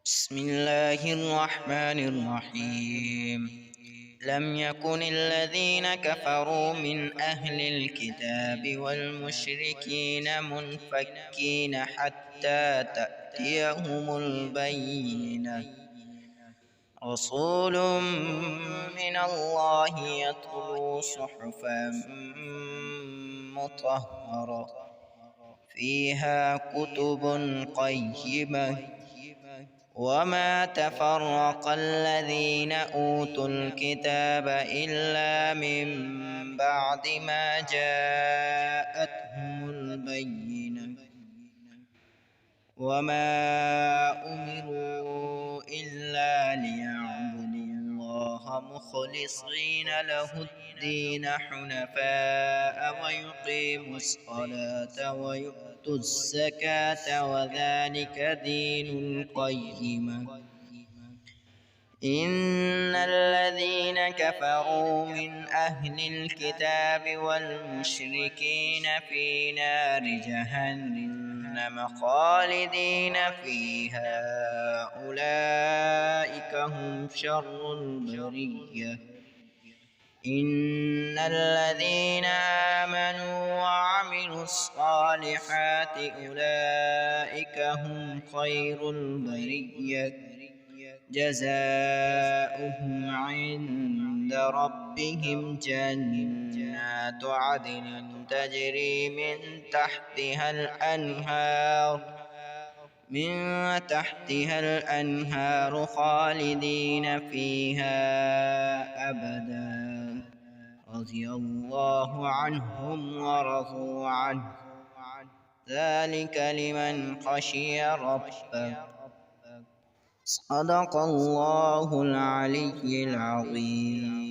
بسم الله الرحمن الرحيم. لم يكن الذين كفروا من أهل الكتاب والمشركين منفكين حتى تأتيهم البينة. رسول من الله يتلو صحفا مطهرة فيها كتب قيمة. وما تفرق الذين أوتوا الكتاب إلا من بعد ما جاءتهم البينة. وما أمروا إلا ليعبدوا الله مخلصين له الدين حنفاء ويقيموا الصلاة ويؤتوا الزكاة وذلك دين القيمة. إن الذين كفروا من أهل الكتاب والمشركين في نار جهنم خالدين فيها أولئك هم شر البرية. إن الذين آمنوا وعملوا الصالحات أولئك هم خير البرية. جزاؤهم عند ربهم جنات عدن تجري من تحتها الأنهار خالدين فيها أبدا. رضي الله عنهم ورضوا عنه ذلك لمن خشي ربه. صدق الله العلي العظيم.